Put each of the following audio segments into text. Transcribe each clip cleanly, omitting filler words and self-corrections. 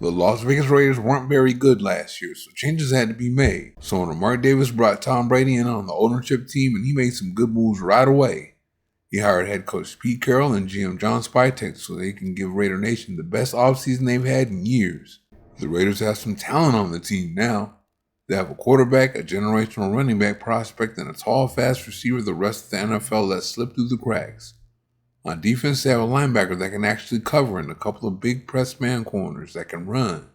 The Las Vegas Raiders weren't very good last year, so changes had to be made. So when Mark Davis brought Tom Brady in on the ownership team, and he made some good moves right away. He hired head coach Pete Carroll and GM John Spytek so they can give Raider Nation the best offseason they've had in years. The Raiders have some talent on the team now. They have a quarterback, a generational running back prospect, and a tall, fast receiver the rest of the NFL lets slip through the cracks. On defense, they have a linebacker that can actually cover and a couple of big press man corners that can run.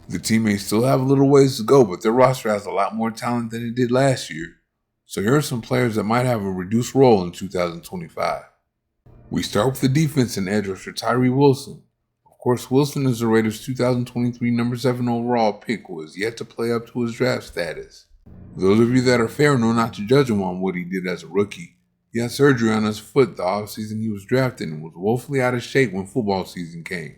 The team may still have a little ways to go, but their roster has a lot more talent than it did last year. So here are some players that might have a reduced role in 2025. We start with the defense and edge rusher Tyrie Wilson. Of course, Wilson is the Raiders' 2023 number 7 overall pick who has yet to play up to his draft status. Those of you that are fair know not to judge him on what he did as a rookie. He had surgery on his foot the offseason he was drafted and was woefully out of shape when football season came.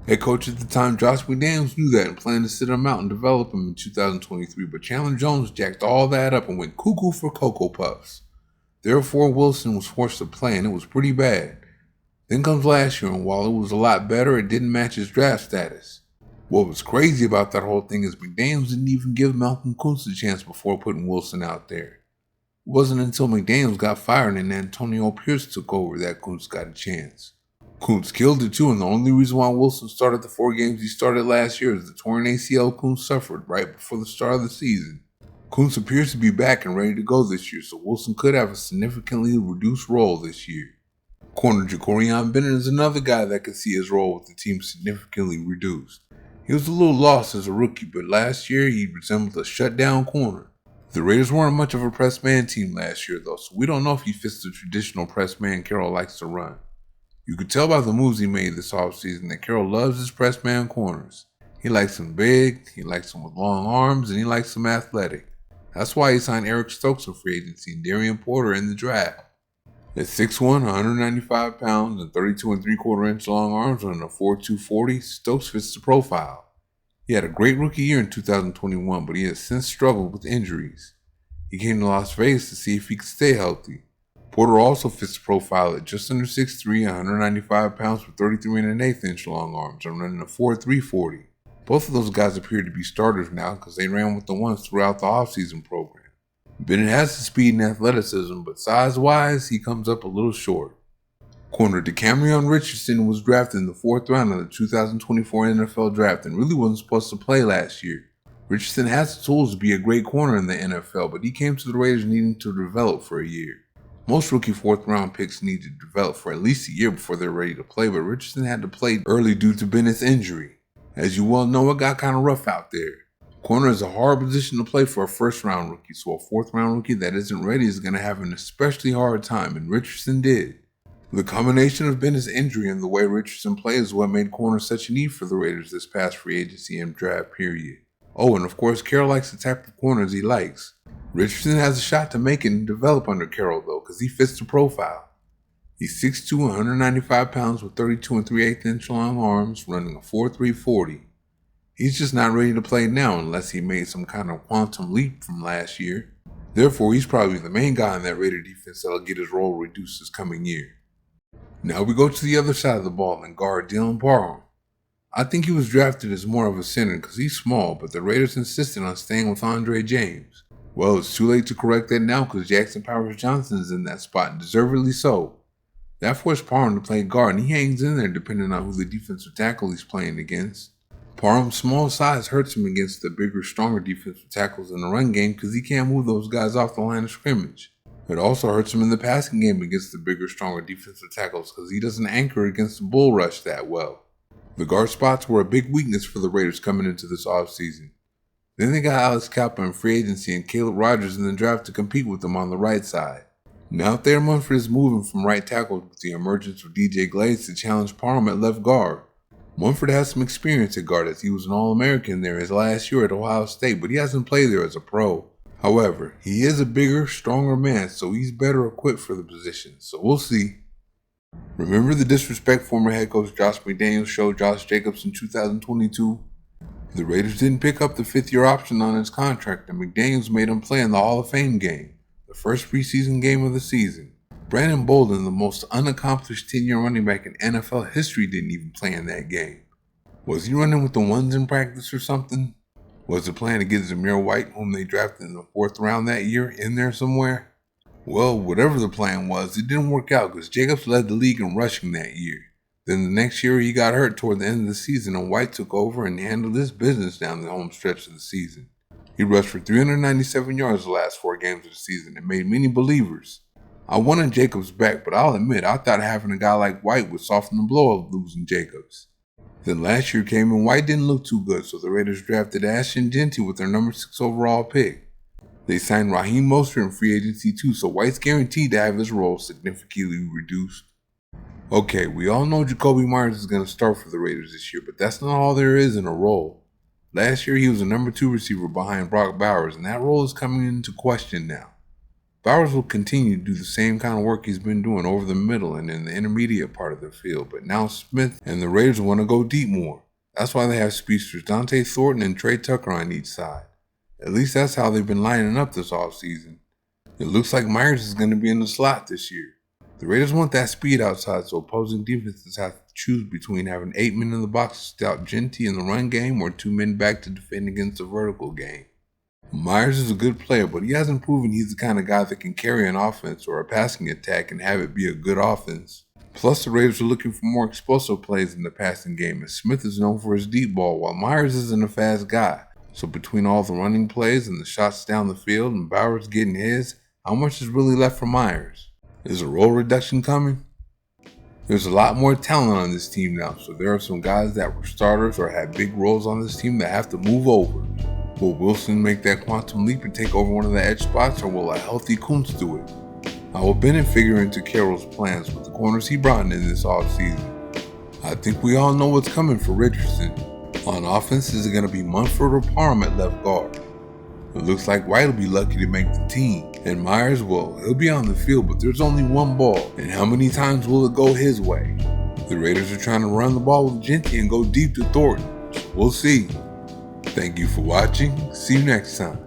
Head coach at the time, Josh McDaniels, knew that and planned to sit him out and develop him in 2023, but Chandler Jones jacked all that up and went cuckoo for Cocoa Puffs. Therefore, Wilson was forced to play, and it was pretty bad. Then comes last year, and while it was a lot better, it didn't match his draft status. What was crazy about that whole thing is McDaniels didn't even give Malcolm Kuntz a chance before putting Wilson out there. It wasn't until McDaniels got fired and Antonio Pierce took over that Kuntz got a chance. Kuntz killed it too, and the only reason why Wilson started the 4 games he started last year is the torn ACL Kuntz suffered right before the start of the season. Kuntz appears to be back and ready to go this year, so Wilson could have a significantly reduced role this year. Corner Jakoran Bennett is another guy that could see his role with the team significantly reduced. He was a little lost as a rookie, but last year he resembled a shutdown corner. The Raiders weren't much of a press man team last year though, so we don't know if he fits the traditional press man Carroll likes to run. You could tell by the moves he made this offseason that Carroll loves his press man corners. He likes them big, he likes them with long arms, and he likes them athletic. That's why he signed Eric Stokes in free agency and Darian Porter in the draft. At 6'1", 195 pounds, and 32 3/4 inch long arms running a 4.2 40, Stokes fits the profile. He had a great rookie year in 2021, but he has since struggled with injuries. He came to Las Vegas to see if he could stay healthy. Porter also fits the profile at just under 6'3", 195 pounds with 33 1/8 inch long arms and running a 4.3 40. Both of those guys appear to be starters now because they ran with the ones throughout the offseason program. Bennett has the speed and athleticism, but size-wise, he comes up a little short. Corner Dameon Richardson was drafted in the 4th round of the 2024 NFL Draft and really wasn't supposed to play last year. Richardson has the tools to be a great corner in the NFL, but he came to the Raiders needing to develop for a year. Most rookie 4th round picks need to develop for at least a year before they're ready to play, but Richardson had to play early due to Bennett's injury. As you well know, it got kind of rough out there. Corner is a hard position to play for a 1st round rookie, so a 4th round rookie that isn't ready is going to have an especially hard time, and Richardson did. The combination of Bennett's injury and the way Richardson plays is what made corner such a need for the Raiders this past free agency and draft period. Oh, and of course, Carroll likes the type of corners he likes. Richardson has a shot to make it and develop under Carroll, though, because he fits the profile. He's 6'2", 195 pounds with 32 3/8 inch long arms, running a 4.3 40. He's just not ready to play now unless he made some kind of quantum leap from last year. Therefore, he's probably the main guy in that Raider defense that'll get his role reduced this coming year. Now we go to the other side of the ball and guard Dylan Parm. I think he was drafted as more of a center because he's small, but the Raiders insisted on staying with Andre James. Well, it's too late to correct that now because Jackson Powers Johnson is in that spot, and deservedly so. That forced Parm to play guard, and he hangs in there depending on who the defensive tackle he's playing against. Parm's small size hurts him against the bigger, stronger defensive tackles in the run game because he can't move those guys off the line of scrimmage. It also hurts him in the passing game against the bigger, stronger defensive tackles because he doesn't anchor against the bull rush that well. The guard spots were a big weakness for the Raiders coming into this offseason. Then they got Alex Kappa in free agency and Caleb Rogers in the draft to compete with them on the right side. Now Thayer Munford is moving from right tackle with the emergence of DJ Glades to challenge Parm at left guard. Munford has some experience at guard as he was an All-American there his last year at Ohio State, but he hasn't played there as a pro. However, he is a bigger, stronger man, so he's better equipped for the position, so we'll see. Remember the disrespect former head coach Josh McDaniels showed Josh Jacobs in 2022? The Raiders didn't pick up the 5th-year option on his contract, and McDaniels made him play in the Hall of Fame game, the first preseason game of the season. Brandon Bolden, the most unaccomplished 10-year running back in NFL history, didn't even play in that game. Was he running with the ones in practice or something? Was the plan to get Zamir White, whom they drafted in the 4th round that year, in there somewhere? Well, whatever the plan was, it didn't work out because Jacobs led the league in rushing that year. Then the next year he got hurt toward the end of the season and White took over and handled his business down the home stretch of the season. He rushed for 397 yards the last 4 games of the season and made many believers. I wanted Jacobs back, but I'll admit I thought having a guy like White would soften the blow of losing Jacobs. Then last year came and White didn't look too good, so the Raiders drafted Ashton Jeanty with their number 6 overall pick. They signed Raheem Mostert in free agency too, so White's guaranteed to have his role significantly reduced. Okay, we all know Jacobi Meyers is going to start for the Raiders this year, but that's not all there is in a role. Last year he was a number 2 receiver behind Brock Bowers, and that role is coming into question now. Bowers will continue to do the same kind of work he's been doing over the middle and in the intermediate part of the field, but now Smith and the Raiders want to go deep more. That's why they have speedsters Dante Thornton and Trey Tucker on each side. At least that's how they've been lining up this offseason. It looks like Meyers is going to be in the slot this year. The Raiders want that speed outside, so opposing defenses have to choose between having 8 men in the box to stout Jeanty in the run game or 2 men back to defend against the vertical game. Meyers is a good player, but he hasn't proven he's the kind of guy that can carry an offense or a passing attack and have it be a good offense. Plus, the Raiders are looking for more explosive plays in the passing game, as Smith is known for his deep ball, while Meyers isn't a fast guy. So between all the running plays and the shots down the field and Bowers getting his, how much is really left for Meyers? Is a role reduction coming? There's a lot more talent on this team now, so there are some guys that were starters or had big roles on this team that have to move over. Will Wilson make that quantum leap and take over one of the edge spots, or will a healthy Kuntz do it? How will Bennett figure into Carroll's plans with the corners he brought in this offseason? I think we all know what's coming for Richardson. On offense, is it going to be Munford or Parm at left guard? It looks like White will be lucky to make the team. And Meyers, well, he'll be on the field, but there's only one ball. And how many times will it go his way? The Raiders are trying to run the ball with Jeanty and go deep to Thornton. We'll see. Thank you for watching. See you next time.